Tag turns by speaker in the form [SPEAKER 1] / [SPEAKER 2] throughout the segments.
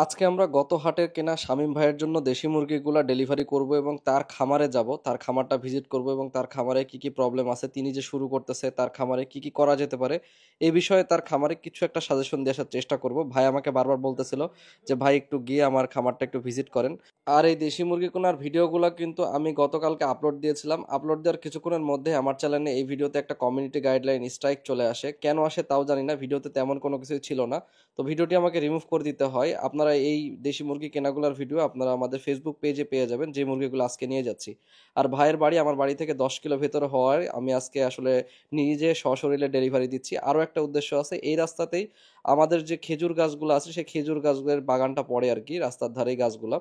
[SPEAKER 1] আজকে আমরা গত হাটের কেনা শামীম ভাইয়ের জন্য দেশি মুরগিগুলা ডেলিভারি করব এবং তার খামারে যাব, তার খামারটা ভিজিট করব এবং তার খামারে কি কি প্রবলেম আছে, তিনি যে শুরু করতেছে তার খামারে কি কি করা যেতে পারে এই বিষয়ে তার খামারে কিছু একটা সাজেশন দিয়ে আসার চেষ্টা করব। ভাই আমাকে বারবার বলতেছিল যে ভাই একটু গিয়ে আমার খামারটা একটু ভিজিট করেন। আর এই দেশি মুরগি কেনার ভিডিওগুলো কিন্তু আমি গতকালকে আপলোড দিয়েছিলাম। আপলোড দেওয়ার কিছুক্ষণের মধ্যে আমার চ্যানেলে এই ভিডিওতে একটা কমিউনিটি গাইডলাইন স্ট্রাইক চলে আসে। কেন আসে তাও জানি না, ভিডিওতে তেমন কোনো কিছুই ছিল না। তো ভিডিওটি আমাকে রিমুভ করে দিতে হয়। আপনারা এই দেশি মুরগি কেনাগুলার ভিডিও আপনারা আমাদের ফেসবুক পেজে পেয়ে যাবেন, যে মুরগিগুলো আজকে নিয়ে যাচ্ছি। আর ভাইয়ের বাড়ি আমার বাড়ি থেকে 10 কিলো ভেতরে হওয়ায় আমি আজকে আসলে নিজে সশরীরে ডেলিভারি দিচ্ছি। আরও একটা উদ্দেশ্য আছে, এই রাস্তাতেই আমাদের যে খেজুর গাছগুলো আছে সেই খেজুর গাছগুলোর বাগানটা পড়ে আর কি, রাস্তার ধারেই গাছগুলো।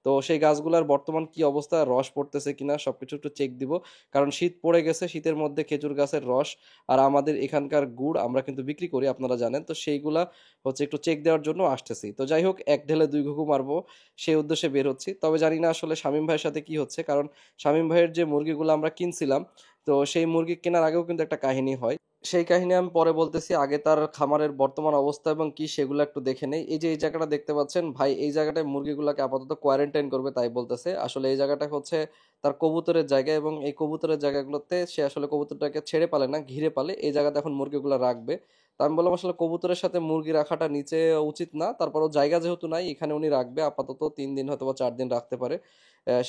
[SPEAKER 1] তো সেই গাছগুলোর বর্তমান কি অবস্থা, রস পড়তেছে কিনা সবকিছু একটু চেক দিব। কারণ শীত পড়ে গেছে, শীতের মধ্যে খেজুর গাছের রস আর আমাদের এখানকার গুড় আমরা কিন্তু বিক্রি করি, আপনারা জানেন। তো সেইগুলা হচ্ছে একটু চেক দেওয়ার জন্য আসতেছি। তো যাই হোক, এক ঢেলে দুই ঘুঘু মারবো সেই উদ্দেশ্যে বের হচ্ছি। তবে জানি না আসলে শামীম ভাইয়ের সাথে কি হচ্ছে, কারণ শামীম ভাইয়ের যে মুরগিগুলো আমরা কিনছিলাম, তো সেই মুরগি কেনার আগেও কিন্তু একটা কাহিনী হয়। সেই কাহিনী আমি পরে বলতেছি, আগে তার খামারের বর্তমান অবস্থা এবং কি সেগুলো একটু দেখে নেই। এই যে এই জায়গাটা দেখতে পাচ্ছেন ভাই, এই জায়গাটায় মুরগিগুলোকে আপাতত কোয়ারেন্টাইন করবে তাই বলতেছে। আসলে এই জায়গাটা হচ্ছে তার কবুতরের জায়গা এবং এই কবুতরের জায়গাগুলোতে সে আসলে কবুতরটাকে ছেড়ে পালে না, ঘিরে পালে। এই জায়গাতে এখন মুরগিগুলো রাখবে। তা আমি বললাম আসলে কবুতরের সাথে মুরগি রাখাটা নিচে উচিত না, তারপরও জায়গা যেহেতু নাই এখানে উনি রাখবে আপাতত 3 দিন হয়তো বা 4 দিন রাখতে পারে।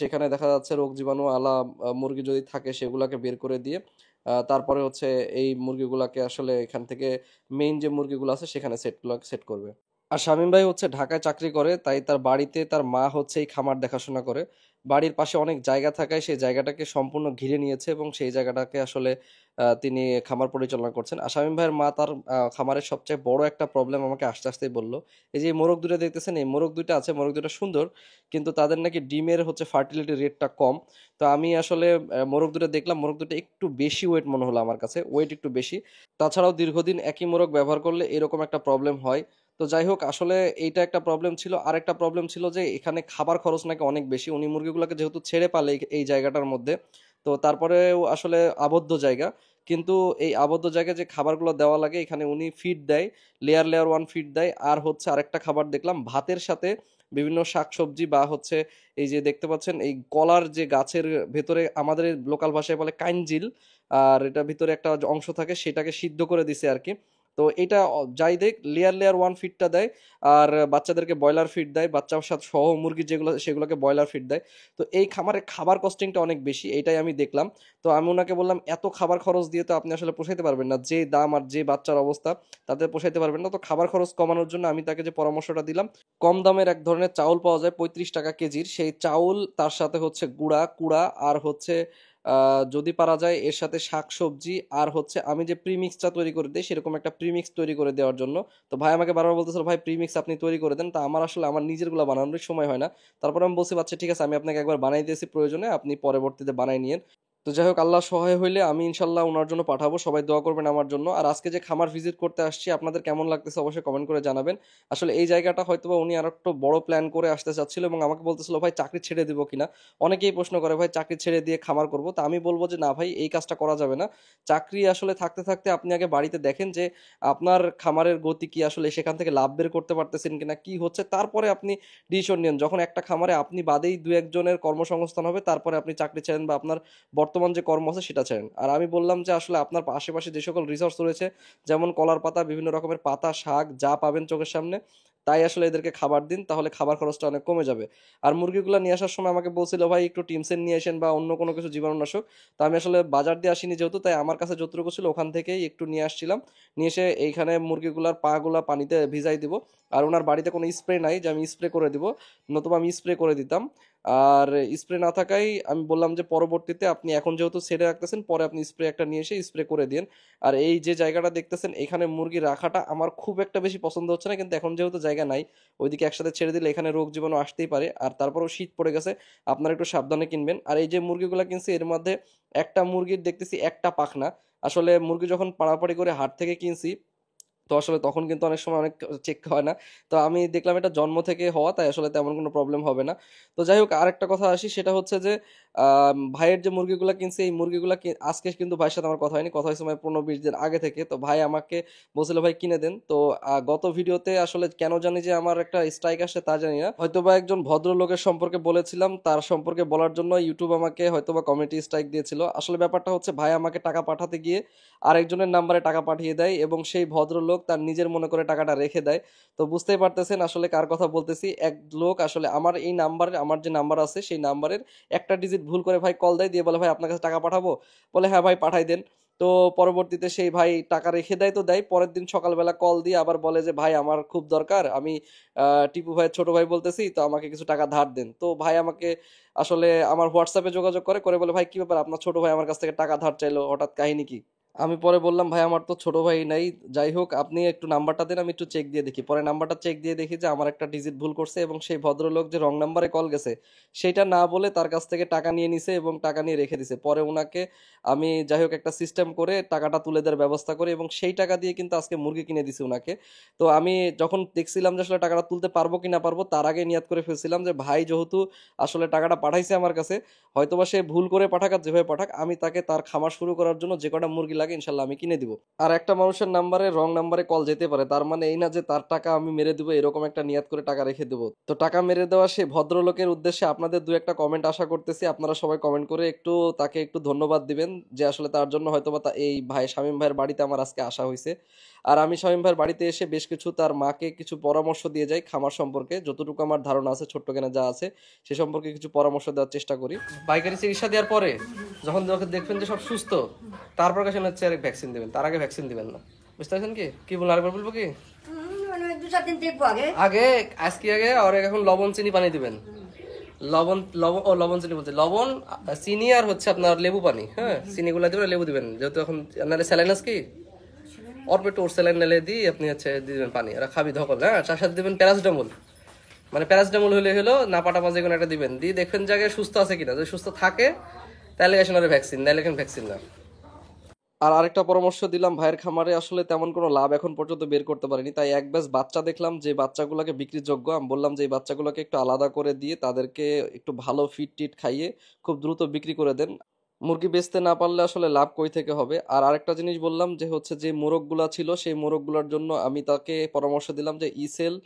[SPEAKER 1] সেখানে দেখা যাচ্ছে রোগ জীবাণু আলা মুরগি যদি থাকে সেগুলাকে বের করে দিয়ে তারপরে হচ্ছে এই মুরগিগুলাকে আসলে এখান থেকে মেইন যে মুরগিগুলো আছে সেখানে সেট করবে। আর শামীম ভাই হচ্ছে ঢাকায় চাকরি করে, তাই তার বাড়িতে তার মা হচ্ছে এই খামার দেখাশোনা করে। বাড়ির পাশে অনেক জায়গা থাকায় সেই জায়গাটাকে সম্পূর্ণ ঘিরে নিয়েছে এবং সেই জায়গাটাকে আসলে তিনি খামার পরিচালনা করছেন। আর শামীম ভাইয়ের মা তার খামারের সবচেয়ে বড় একটা প্রবলেম আমাকে আস্তে আস্তেই বললো। এই যে মোরগ দুটো দেখতেছেন, এই মোরগ দুটো আছে, মোরগ দুটো সুন্দর, কিন্তু তাদের নাকি ডিমের হচ্ছে ফার্টিলিটি রেটটা কম। তো আমি আসলে মোরগ দুটো দেখলাম, মোরগ দুটো একটু বেশি ওয়েট মনে হলো আমার কাছে, ওয়েট একটু বেশি। তাছাড়াও দীর্ঘদিন একই মোরগ ব্যবহার করলে এরকম একটা প্রবলেম হয়। তো যাই হোক, আসলে এইটা একটা প্রবলেম ছিল। আরেকটা প্রবলেম ছিল যে এখানে খাবার খরচ নাকি অনেক বেশি। উনি মুরগিগুলোকে যেহেতু ছেড়ে পালে এই জায়গাটার মধ্যে, তো তারপরেও আসলে আবদ্ধ জায়গা, কিন্তু এই আবদ্ধ জায়গায় যে খাবারগুলো দেওয়া লাগে এখানে উনি ফিড দেয়, লেয়ার লেয়ার ওয়ান ফিড দেয়। আর হচ্ছে আরেকটা খাবার দেখলাম ভাতের সাথে বিভিন্ন শাকসবজি বা হচ্ছে এই যে দেখতে পাচ্ছেন এই কলার যে গাছের ভেতরে আমাদের লোকাল ভাষায় বলে কাইঞ্জিল, আর এটা ভিতরে একটা অংশ থাকে সেটাকে সিদ্ধ করে দিছে আর কি। তো এটা যাই দেখ লেয়ার লেয়ার ওয়ান ফিডটা দেয়। আর বাচ্চাদেরকে ব্রয়লার ফিড দেয়, বাচ্চার সাথে সহ মুরগি যেগুলো সেগুলোকে ব্রয়লার ফিড দেয়। তো এই খামারে খাবার কস্টিংটা অনেক বেশি, এটাই আমি দেখলাম। তো আমি ওনাকে বললাম এত খাবার খরচ দিয়ে তো আপনি আসলে পোষাইতে পারবেন না, যে দাম আর যে বাচ্চার অবস্থা তাতে পোষাইতে পারবেন না। তো খাবার খরচ কমানোর জন্য আমি তাকে যে পরামর্শটা দিলাম, কম দামের এক ধরনের চাউল পাওয়া যায় 35 টাকা কেজির, সেই চাউল তার সাথে হচ্ছে গুঁড়া কুড়া আর হচ্ছে যদি পারা যায় এর সাথে শাকসবজি আর হচ্ছে আমি যে প্রিমিক্সটা তৈরি করে দিই সেরকম একটা প্রিমিক্স তৈরি করে দেওয়ার জন্য। তো ভাই আমাকে বারবার বলতেছিল ভাই প্রিমিক্স আপনি তৈরি করে দেন, তা আমার আসলে আমার নিজেরগুলো বানানোর সময় হয় না। তারপর আমি বলছি আচ্ছা ঠিক আছে, আমি আপনাকে একবার বানাই দিয়েছি, প্রয়োজনে আপনি পরবর্তীতে বানাই নিয়েন। তো যাই হোক, আল্লাহ সহায় হইলে আমি ইনশাল্লাহ ওনার জন্য পাঠাবো, সবাই দোয়া করবেন আমার জন্য। আর আজকে যে খামার ভিজিট করতে আসছি আপনাদের কেমন লাগতেছে অবশ্যই কমেন্ট করে জানাবেন। আসলে এই জায়গাটা হয়তোবা উনি আর একটু বড় প্ল্যান করে আসতে চাচ্ছিল এবং আমাকে বলতেছিল ভাই চাকরি ছেড়ে দিব কিনা। অনেকেই প্রশ্ন করে ভাই চাকরি ছেড়ে দিয়ে খামার করব, তা আমি বলবো যে না ভাই, এই কাজটা করা যাবে না। চাকরি আসলে থাকতে থাকতে আপনি আগে বাড়িতে দেখেন যে আপনার খামারের গতি কি, আসলে সেখান থেকে লাভ বের করতে পারতেছেন কিনা, কি হচ্ছে, তারপরে আপনি ডিসিশন নিন। যখন একটা খামারে আপনি বাদেই দু একজনের কর্মসংস্থান হবে তারপরে আপনি চাকরি ছেড়েন বা আপনার বর্তমান যে কর্ম আছে সেটা ছেড়েন। আর আমি বললাম যে আসলে আপনার আশেপাশে যে সকল রিসোর্স রয়েছে, যেমন কলার পাতা, বিভিন্ন রকমের পাতা, শাক যা পাবেন চোখের সামনে, তাই আসলে এদেরকে খাবার দিন, তাহলে খাবার খরচটা অনেক কমে যাবে। আর মুরগিগুলো নিয়ে আসার সময় আমাকে বলছিল ভাই একটু টিমসেন নিয়ে আসেন বা অন্য কোনো কিছু জীবাণুনাশক। তো আমি আসলে বাজার দিয়ে আসিনি যেহেতু, তাই আমার কাছে যতটুকু ছিল ওখান থেকেই একটু নিয়ে আসছিলাম। নিয়ে এসে এইখানে মুরগিগুলার পাগুলা পানিতে ভিজাই দিব। আর ওনার বাড়িতে কোনো স্প্রে নাই যে আমি স্প্রে করে দিব, নতুবা আমি স্প্রে করে দিতাম। আর স্প্রে না থাকাই আমি বললাম যে পরবর্তীতে আপনি এখন যেহেতু ছেড়ে রাখতেছেন, পরে আপনি স্প্রে একটা নিয়ে এসে স্প্রে করে দিন। আর এই যে জায়গাটা দেখতেছেন এখানে মুরগি রাখাটা আমার খুব একটা বেশি পছন্দ হচ্ছে না, কিন্তু এখন যেহেতু জায়গা নাই, ওইদিকে একসাথে ছেড়ে দিলে এখানে রোগ জীবাণু আসতেই পারে। আর তারপরেও শীত পড়ে গেছে, আপনারা একটু সাবধানে কিনবেন। আর এই যে মুরগিগুলো কিনছি এর মধ্যে একটা মুরগির দেখতেছি একটা পাখনা। আসলে মুরগি যখন পাড়াপাড়ি করে হাট থেকে কিনছি, তো আসলে তখন কিন্তু অনেক সময় অনেক চেক হয় না। তো আমি দেখলাম এটা জন্ম থেকে হওয়া, তাই আসলে তেমন কোনো প্রবলেম হবে না। তো যাই হোক, আরেকটা কথা আসি, সেটা হচ্ছে যে ভাইয়ের যে মুরগিগুলো কিনছে এই মুরগিগুলো আজকে কিন্তু ভাইয়ের সাথে আমার কথা হয়নি, কথা হয়েছে 15-20 দিন আগে থেকে। তো ভাই আমাকে বলছিল ভাই কিনে দেন। তো গত ভিডিওতে আসলে কেন জানি যে আমার একটা স্ট্রাইক আসে তা জানি না, হয়তোবা একজন ভদ্রলোকের সম্পর্কে বলেছিলাম, তার সম্পর্কে বলার জন্য ইউটিউব আমাকে হয়তোবা কমিউনিটি স্ট্রাইক দিয়েছিল। আসলে ব্যাপারটা হচ্ছে ভাই আমাকে টাকা পাঠাতে গিয়ে আরেকজনের নাম্বারে টাকা পাঠিয়ে দেয় এবং সেই ভদ্রলোক তার নিজের মনে করে টাকাটা রেখে দেয়। তো বুঝতেই পারতেছেন আসলে কার কথা বলতেছি। এক লোক আসলে আমার এই নাম্বারে, আমার যে নাম্বার আছে সেই নাম্বারের একটা ডিজিট ভুল করে ভাই কল দেয়, দিয়ে বলে ভাই আপনার কাছে টাকা পাঠাবো, বলে হ্যাঁ ভাই পাঠাই দেন। তো পরবর্তীতে সেই ভাই টাকা রেখে দেয়, তো দেয়, পরের দিন সকালবেলা কল দিয়ে আবার বলে যে ভাই আমার খুব দরকার, আমি টিপু ভাইয়ের ছোট ভাই বলতেছি, তো আমাকে কিছু টাকা ধার দেন। তো ভাই আমাকে আসলে আমার হোয়াটসঅ্যাপে যোগাযোগ করে করে বলে ভাই কি ব্যাপার, আপনার ছোট ভাই আমার কাছ থেকে টাকা ধার চাইলো, হঠাৎ কাহিনী কি? আমি পরে বললাম ভাই আমার তো ছোট ভাই নাই, যাই হোক আপনি একটু নাম্বারটা দেন, আমি একটু চেক দিয়ে দেখি। পরে নাম্বারটা চেক দিয়ে দেখি যে আমার একটা ডিজিট ভুল করছে এবং সেই ভদ্রলোক যে রং নাম্বারে কল গেছে সেটা না বলে তার কাছ থেকে টাকা নিয়ে নিছে এবং টাকা নিয়ে রেখে দিছে। পরে ওনাকে আমি যাই হোক একটা সিস্টেম করে টাকাটা তুলে দেওয়ার ব্যবস্থা করি এবং সেই টাকা দিয়ে কিন্তু আজকে মুরগি কিনে দিছি ওনাকে। তো আমি যখন দেখছিলাম যে আসলে টাকাটা তুলতে পারবো কি না পারবো, তার আগে নিয়াত করে ফেলছিলাম যে ভাই যেহেতু আসলে টাকাটা পাঠাইছে আমার কাছে, হয়তোবা সে ভুল করে পাঠাক আর যেভাবে পাঠাক, আমি তাকে তার খামার শুরু করার জন্য যে কটা মুরগি লাগে ইনশাল্লাহ আমি কিনে দিব। আর একটা মানুষের নাম্বারে রং নাম্বারে কল যেতে পারে, তার মানে এই না যে তার টাকা আমি মেরে দেবো এরকম একটা নিয়াত করে টাকা রেখে দেবো। তো টাকা মেরে দেওয়া সেই ভদ্রলোকের উদ্দেশ্যে আপনাদের দু একটা কমেন্ট আশা করতেছি, আপনারা সবাই কমেন্ট করে একটু তাকে একটু ধন্যবাদ দিবেন যে আসলে তার জন্য হয়তোবা এই ভাই শামীম ভাইয়ের বাড়িতে আমার আজকে আসা হয়েছে। আর আমি শামীম ভাইয়ের বাড়িতে এসে বেশ কিছু তার মাকে কিছু পরামর্শ দিয়ে যাই খামার সম্পর্কে, যতটুকু আমার ধারণা আছে ছোট্ট কেনা যা আছে সে সম্পর্কে কিছু পরামর্শ দেওয়ার চেষ্টা করি। পাইকারি চিকিৎসা দেওয়ার পরে যখন দেখবেন যে সব সুস্থ, তারপর কাছে হচ্ছে ভ্যাকসিন দেবেন, তার আগে ভ্যাকসিন দিবেন না। বুঝতে পারছেন কি কি বলবো, আরেকবার বলবো কি?
[SPEAKER 2] মানে 2-4 দিন দেখবো আগে
[SPEAKER 1] আগে আজকে আগে আর এখন লবণ চিনি পানি দিবেন। লবণ লবণ ও লবণ চিনি বলতে লবণ চিনি আর হচ্ছে আপনার লেবু পানি, হ্যাঁ চিনি গুলা দিবেন, লেবু দিবেন, যেহেতু এখন নাহলে স্যালাইন আছে কি অল্প একটু ওর স্যালাইন নালে দিয়ে আপনি হচ্ছে দিবেন পানি, আর খাবি ধকল, হ্যাঁ তার সাথে দিবেন প্যারাসিটামল। মানে প্যারাসিটামল হলে হলো না পাটা যে কোনো একটা দিবেন, দিয়ে দেখবেন জায়গায় সুস্থ আছে কিনা, যদি সুস্থ থাকে তাহলে আসেন আর ভ্যাকসিন, নাহলে এখন ভ্যাকসিন না। আর আরেকটা পরামর্শ দিলাম, ভাইয়ের খামারে আসলে তেমন কোনো লাভ এখন পর্যন্ত বের করতে পারিনি, তাই এক ব্যাচ বাচ্চা দেখলাম যে বাচ্চাগুলোকে বিক্রির যোগ্য, আমি বললাম যে এই বাচ্চাগুলোকে একটু আলাদা করে দিয়ে তাদেরকে একটু ভালো ফিড টিট খাইয়ে খুব দ্রুত বিক্রি করে দেন। মুরগি বেচতে না পারলে আসলে লাভ কই থেকে হবে। আর আরেকটা জিনিস বললাম যে হচ্ছে যে মোরগগুলা ছিল সেই মোরগগুলোর জন্য আমি তাকে পরামর্শ দিলাম যে ইসেল,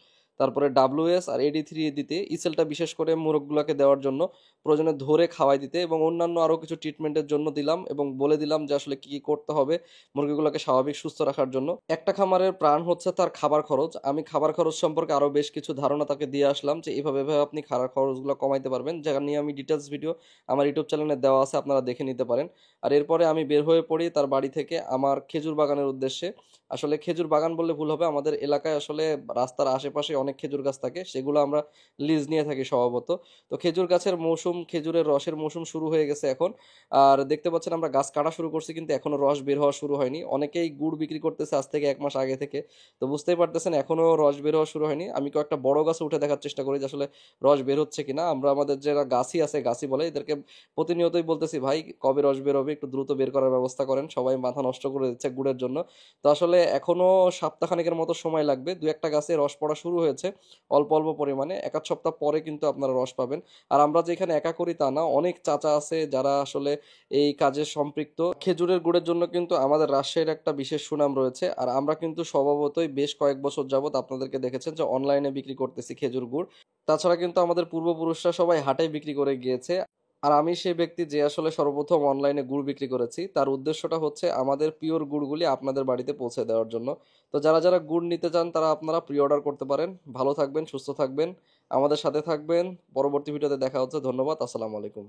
[SPEAKER 1] তারপরে ডাব্লিউএস আর এডি3 দিতে, ইসেলটা বিশেষ করে মোরগগুলোকে দেওয়ার জন্য, প্রয়োজনে ধরে খাওয়াই দিতে, এবং অন্যান্য আরও কিছু ট্রিটমেন্টের জন্য দিলাম এবং বলে দিলাম যে আসলে কি কি করতে হবে মুরগিগুলোকে স্বাভাবিক সুস্থ রাখার জন্য। একটা খামারের প্রাণ হচ্ছে তার খাবার খরচ, আমি খাবার খরচ সম্পর্কে আরও বেশ কিছু ধারণা তাকে দিয়ে আসলাম যে এভাবে এভাবে আপনি খাবার খরচগুলো কমাইতে পারবেন, যেটা নিয়ে আমি ডিটেলস ভিডিও আমার ইউটিউব চ্যানেলে দেওয়া আছে, আপনারা দেখে নিতে পারেন। আর এরপরে আমি বের হয়ে পড়ি তার বাড়ি থেকে আমার খেজুর বাগানের উদ্দেশ্যে। আসলে খেজুর বাগান বললে ভুল হবে, আমাদের এলাকায় আসলে রাস্তার আশেপাশে অনেক খেজুর গাছ থাকে, সেগুলো আমরা লিজ নিয়ে থাকি স্বভাবত। তো খেজুর গাছের মৌসুম, খেজুরের রসের মৌসুম শুরু হয়ে গেছে এখন। আর দেখতে পাচ্ছেন আমরা গাছ কাটা শুরু করছি কিন্তু এখনো রস বের হওয়া শুরু হয়নি। অনেকেই গুড় বিক্রি করতেছে আজ থেকে 1 মাস আগে থেকে, তো বুঝতেই পারতেছেন এখনো রস বের হওয়া শুরু হয়নি। আমি কয়েকটা বড় গাছে উঠে দেখার চেষ্টা করি যে আসলে রস বের হচ্ছে কিনা। আমরা আমাদের যারা গাছি আছে, গাছি বলে এদেরকে প্রতিনিয়তই বলতেছি ভাই কবে রস বের হবে, একটু দ্রুত বের করার ব্যবস্থা করেন, সবাই মাথা নষ্ট করে দিচ্ছে গুড়ের জন্য। তো আসলে এখনো সপ্তাহখানেকের মতো সময় লাগবে, দু একটা গাছে রস পড়া শুরু হয়েছে অল্প অল্প পরিমাণে, 1-1 সপ্তাহ পরে কিন্তু আপনারা রস পাবেন। আর আমরা যে এখানে একা করি তা না, অনেক চাচা আছে যারা আসলে এই কাজে সম্পৃক্ত। খেজুরের গুড়ের জন্য কিন্তু আমাদের রাজশাহীর একটা বিশেষ সুনাম রয়েছে। আর আমরা কিন্তু স্বভাবতই বেশ কয়েক বছর যাবত আপনাদেরকে দেখেছেন যে অনলাইনে বিক্রি করতেছি খেজুর গুড়। তাছাড়া কিন্তু আমাদের পূর্বপুরুষরা সবাই হাটে বিক্রি করে গিয়েছে। আর আমি সেই ব্যক্তি যে আসলে সর্বপ্রথম অনলাইনে গুড় বিক্রি করেছি, তার উদ্দেশ্যটা হচ্ছে আমাদের পিওর গুড়গুলি আপনাদের বাড়িতে পৌঁছে দেওয়ার জন্য। তো যারা যারা গুড় নিতে চান তারা আপনারা প্রি অর্ডার করতে পারেন। ভালো থাকবেন, সুস্থ থাকবেন, আমাদের সাথে থাকবেন। পরবর্তী ভিডিওতে দেখা হচ্ছে। ধন্যবাদ, আসসালামু আলাইকুম।